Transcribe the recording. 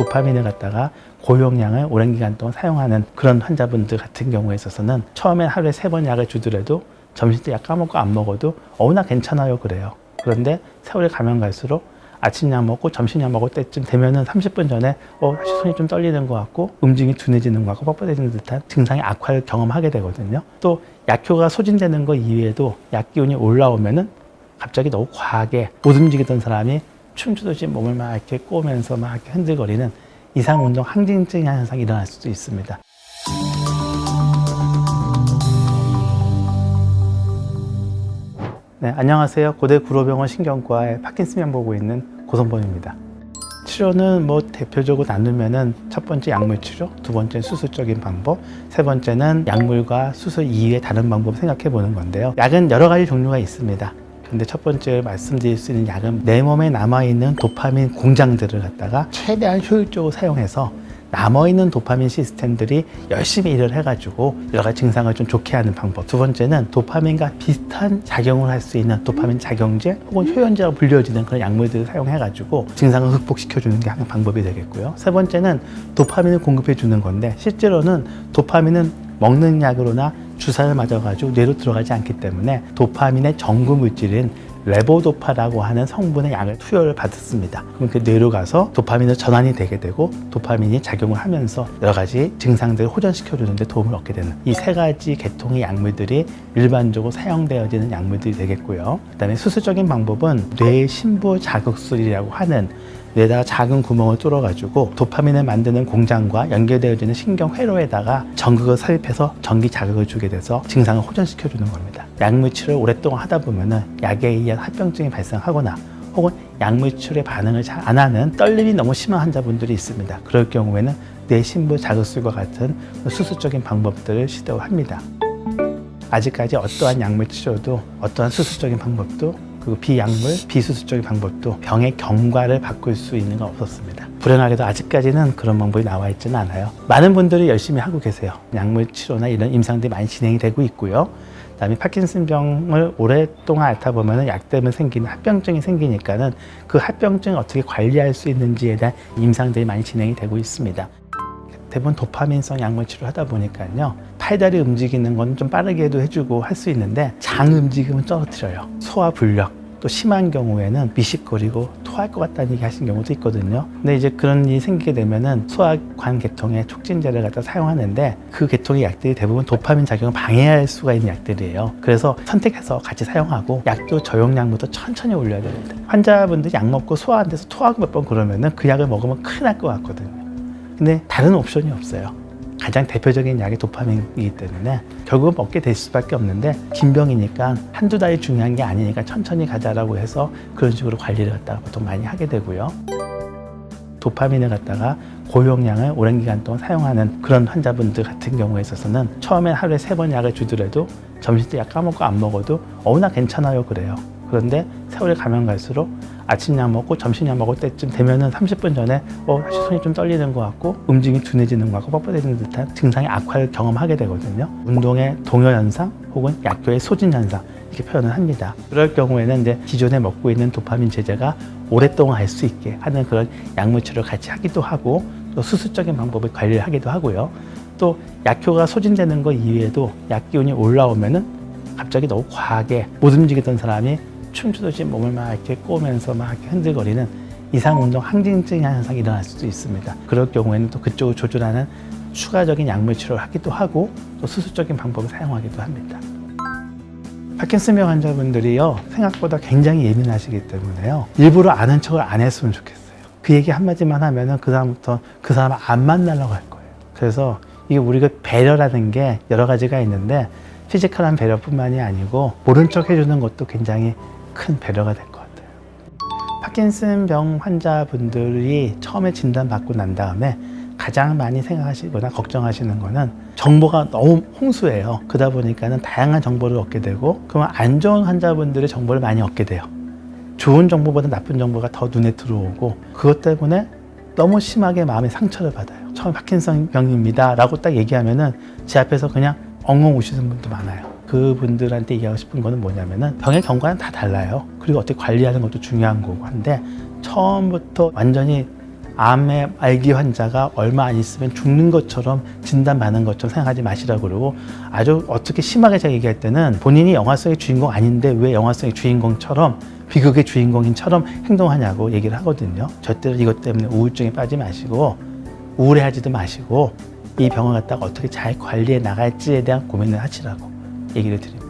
도파민을 갖다가 고용량을 오랜 기간 동안 사용하는 그런 환자분들 같은 경우에 있어서는 처음엔 하루에 3번 약을 주더라도 점심 때 약 까먹고 안 먹어도 나 괜찮아요 그래요. 그런데 세월이 가면 갈수록 아침 약 먹고 점심 약 먹을 때쯤 되면은 30분 전에 사실 손이 좀 떨리는 것 같고 움직임이 둔해지는 것 같고 뻣뻣해지는 듯한 증상의 악화를 경험하게 되거든요. 또 약효가 소진되는 것 이외에도 약 기운이 올라오면은 갑자기 너무 과하게 못 움직이던 사람이 춤추듯이 몸을 막 이렇게 꼬면서 막 이렇게 흔들거리는 이상 운동 항진증 현상이 일어날 수도 있습니다. 네, 안녕하세요. 고대 구로병원 신경과의 파킨슨병 보고 있는 고선범입니다. 치료는 대표적으로 나누면은 첫 번째 약물 치료, 두 번째는 수술적인 방법, 세 번째는 약물과 수술 이외의 다른 방법을 생각해 보는 건데요. 약은 여러 가지 종류가 있습니다. 근데 첫 번째 말씀드릴 수 있는 약은 내 몸에 남아있는 도파민 공장들을 갖다가 최대한 효율적으로 사용해서 남아있는 도파민 시스템들이 열심히 일을 해가지고 여러 가지 증상을 좀 좋게 하는 방법. 두 번째는 도파민과 비슷한 작용을 할 수 있는 도파민 작용제 혹은 효연제라고 불려지는 그런 약물들을 사용해가지고 증상을 극복시켜주는 게 하는 방법이 되겠고요. 세 번째는 도파민을 공급해주는 건데 실제로는 도파민은 먹는 약으로나 주사를 맞아가지고 뇌로 들어가지 않기 때문에 도파민의 전구 물질인 레보도파라고 하는 성분의 약을 투여를 받습니다. 그럼 그 뇌로 가서 도파민으로 전환이 되게 되고 도파민이 작용을 하면서 여러 가지 증상들을 호전시켜주는 데 도움을 얻게 되는 이 세 가지 계통의 약물들이 일반적으로 사용되어지는 약물들이 되겠고요. 그 다음에 수술적인 방법은 뇌 심부 자극술이라고 하는 뇌에다가 작은 구멍을 뚫어가지고 도파민을 만드는 공장과 연결되어지는 신경회로에다가 전극을 삽입해서 전기 자극을 주게 돼서 증상을 호전시켜주는 겁니다. 약물 치료를 오랫동안 하다 보면은 약에 의한 합병증이 발생하거나 혹은 약물 치료에 반응을 잘 안 하는 떨림이 너무 심한 환자분들이 있습니다. 그럴 경우에는 뇌 심부 자극술과 같은 수술적인 방법들을 시도합니다. 아직까지 어떠한 약물 치료도 어떠한 수술적인 방법도 그리고 비약물, 비수술적인 방법도 병의 경과를 바꿀 수 있는 건 없었습니다. 불행하게도 아직까지는 그런 방법이 나와 있지는 않아요. 많은 분들이 열심히 하고 계세요. 약물 치료나 이런 임상들이 많이 진행이 되고 있고요. 그다음에 파킨슨병을 오랫동안 앓다 보면 약 때문에 생기는 합병증이 생기니까는 그 합병증을 어떻게 관리할 수 있는지에 대한 임상들이 많이 진행이 되고 있습니다. 대부분 도파민성 약물 치료를 하다 보니까요. 팔다리 움직이는 건 좀 빠르게도 해주고 할 수 있는데 장 움직임은 떨어뜨려요. 소화 불력, 또 심한 경우에는 미식거리고 토할 것 같다는 얘기 하신 경우도 있거든요. 근데 이제 그런 일이 생기게 되면은 소화관 계통의 촉진제를 갖다 사용하는데 그 계통의 약들이 대부분 도파민 작용을 방해할 수가 있는 약들이에요. 그래서 선택해서 같이 사용하고 약도 저용량부터 천천히 올려야 됩니다. 환자분들이 약 먹고 소화 안 돼서 토하고 몇 번 그러면은 그 약을 먹으면 큰일 날 것 같거든요. 근데 다른 옵션이 없어요. 가장 대표적인 약이 도파민이기 때문에 결국은 먹게 될 수밖에 없는데 긴 병이니까 한두 달이 중요한 게 아니니까 천천히 가자라고 해서 그런 식으로 관리를 갖다가 보통 많이 하게 되고요. 도파민을 갖다가 고용량을 오랜 기간 동안 사용하는 그런 환자분들 같은 경우에 있어서는 처음엔 하루에 3번 약을 주더라도 점심 때 약 까먹고 안 먹어도 나 괜찮아요 그래요. 그런데 세월이 가면 갈수록 아침 약 먹고 점심 약 먹을 때쯤 되면은 30분 전에 사실 손이 좀 떨리는 것 같고 움직임이 둔해지는 것 같고 뻣뻣해지는 듯한 증상의 악화를 경험하게 되거든요. 운동의 동요 현상 혹은 약효의 소진 현상 이렇게 표현을 합니다. 그럴 경우에는 이제 기존에 먹고 있는 도파민 제제가 오랫동안 할 수 있게 하는 그런 약물 치료를 같이 하기도 하고 또 수술적인 방법을 관리를 하기도 하고요. 또 약효가 소진되는 것 이외에도 약 기운이 올라오면은 갑자기 너무 과하게 못 움직이던 사람이 춤추듯이 몸을 막 이렇게 꼬면서 막 이렇게 흔들거리는 이상 운동 항진증 현상이 일어날 수도 있습니다. 그럴 경우에는 또 그쪽을 조절하는 추가적인 약물 치료를 하기도 하고 또 수술적인 방법을 사용하기도 합니다. 파킨슨병 환자분들이요 생각보다 굉장히 예민하시기 때문에요 일부러 아는 척을 안 했으면 좋겠어요. 그 얘기 한마디만 하면은 그 다음부터 그 사람을 안 만나려고 할 거예요. 그래서 이게 우리가 배려라는 게 여러 가지가 있는데 피지컬한 배려뿐만이 아니고 모른 척 해주는 것도 굉장히 큰 배려가 될 것 같아요. 파킨슨병 환자분들이 처음에 진단받고 난 다음에 가장 많이 생각하시거나 걱정하시는 거는 정보가 너무 홍수예요. 그러다 보니까는 다양한 정보를 얻게 되고 그러면 안 좋은 환자분들의 정보를 많이 얻게 돼요. 좋은 정보보다 나쁜 정보가 더 눈에 들어오고 그것 때문에 너무 심하게 마음의 상처를 받아요. 처음 파킨슨병입니다 라고 딱 얘기하면은 제 앞에서 그냥 엉엉 우시는 분도 많아요. 그분들한테 얘기하고 싶은 거는 뭐냐면은 병의 경과는 다 달라요. 그리고 어떻게 관리하는 것도 중요한 거고 한데 처음부터 완전히 암의 말기 환자가 얼마 안 있으면 죽는 것처럼 진단받는 것처럼 생각하지 마시라고 그러고, 아주 어떻게 심하게 제가 얘기할 때는 본인이 영화 속의 주인공 아닌데 왜 영화 속의 주인공처럼, 비극의 주인공인처럼 행동하냐고 얘기를 하거든요. 절대로 이것 때문에 우울증에 빠지지 마시고 우울해하지도 마시고 이 병을 갖다가 어떻게 잘 관리해 나갈지에 대한 고민을 하시라고 얘기를 드립니다.